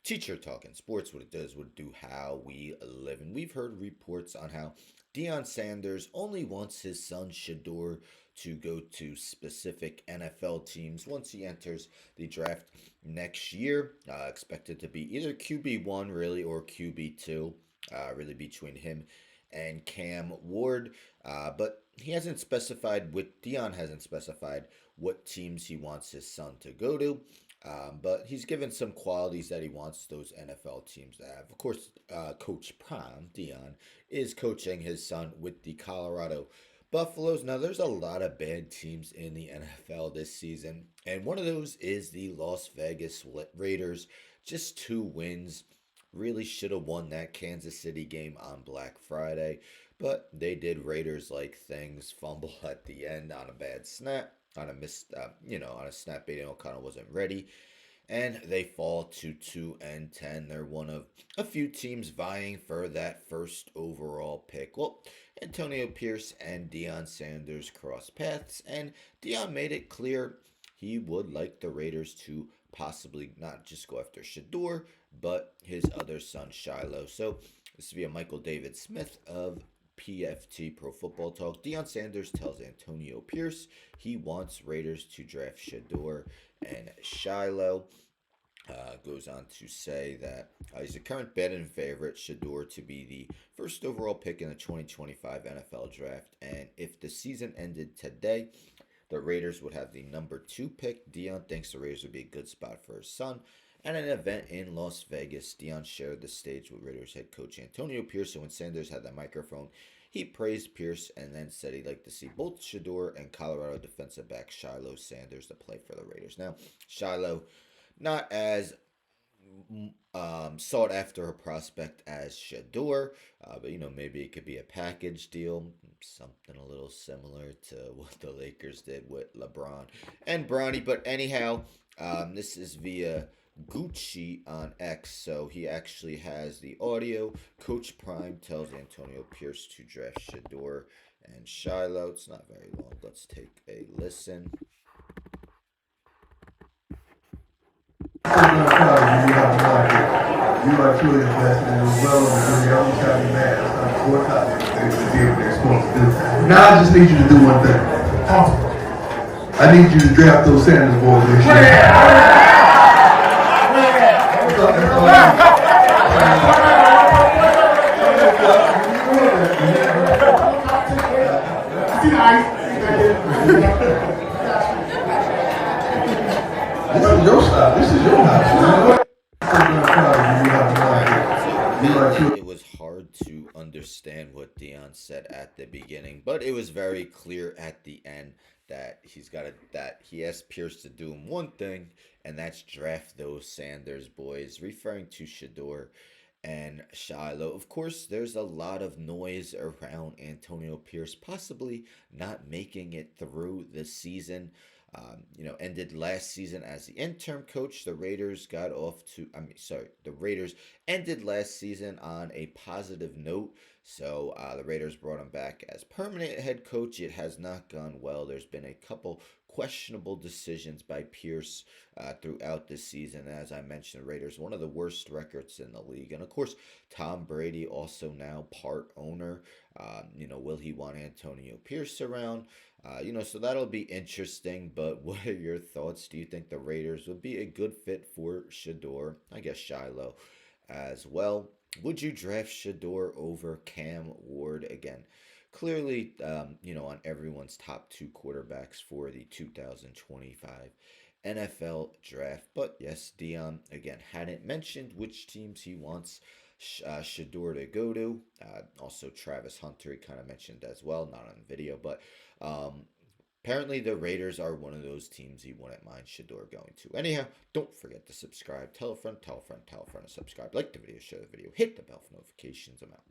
Teacher Talking Sports, what it does, what it do, how we live. And we've heard reports on how Deion Sanders only wants his son Shedeur to go to specific NFL teams once he enters the draft next year. Expected to be either QB1 really or QB2, really between him and Cam Ward. But he hasn't specified Deion hasn't specified what teams he wants his son to go to. But he's given some qualities that he wants those NFL teams to have. Of course, Coach Prime, Deion, is coaching his son with the Colorado Buffaloes. Now, there's a lot of bad teams in the NFL this season, and one of those is the Las Vegas Raiders. Just 2 wins. Really should have won that Kansas City game on Black Friday, but they did Raiders like things, fumble at the end on a bad snap, on a missed, on a snap Aiden O'Connell wasn't ready, and they fall to 2-10. They're one of a few teams vying for that first overall pick. Well, Antonio Pierce and Deion Sanders cross paths, and Deion made it clear he would like the Raiders to possibly not just go after Shedeur, but his other son Shilo. So this is via Michael David Smith of PFT Pro Football Talk. Deion Sanders tells Antonio Pierce he wants Raiders to draft Shedeur and Shilo. Goes on to say that he's the current bet-in favorite, Shedeur, to be the first overall pick in the 2025 NFL Draft. And if the season ended today, the Raiders would have the number 2 pick. Deion thinks the Raiders would be a good spot for his son. At an event in Las Vegas, Deion shared the stage with Raiders head coach Antonio Pierce. And when Sanders had the microphone, he praised Pierce and then said he'd like to see both Shedeur and Colorado defensive back Shilo Sanders to play for the Raiders. Now, Shilo, not as sought after a prospect as Shedeur, but maybe it could be a package deal, something a little similar to what the Lakers did with LeBron and Bronny. But anyhow, this is via Gucci on X, so he actually has the audio. Coach Prime tells Antonio Pierce to draft Shedeur and Shilo. It's not very long. Let's take a listen. I'm not proud of you. You have no idea. You are truly the best, and it was well over you. Almost got me mad. It's not boycott everything they did what they're supposed to do. Now I just need you to do one thing. I need you to draft those Sanders boys this year. This is your style. This is your house. It was hard to understand what Deion said at the beginning, but it was very clear at the end that he asked Pierce to do him one thing, and that's draft those Sanders boys, referring to Shedeur and Shilo. Of course, there's a lot of noise around Antonio Pierce possibly not making it through the season. Ended last season as the interim coach. The Raiders the Raiders ended last season on a positive note. So the Raiders brought him back as permanent head coach. It has not gone well. There's been a couple questionable decisions by Pierce throughout this season. As I mentioned, the Raiders, one of the worst records in the league. And of course, Tom Brady also now part owner. Will he want Antonio Pierce around? So that'll be interesting. But what are your thoughts? Do you think the Raiders would be a good fit for Shedeur? I guess Shilo as well. Would you draft Shedeur over Cam Ward again? Clearly, on everyone's top 2 quarterbacks for the 2025 NFL draft. But yes, Deion, again, hadn't mentioned which teams he wants Shedeur to go to. Also, Travis Hunter, he kind of mentioned as well, not on video, but apparently the Raiders are one of those teams he wouldn't mind Shedeur going to. Anyhow, don't forget to subscribe. Tell a friend, tell a friend, tell a friend to subscribe. Like the video, share the video, hit the bell for notifications. I'm out.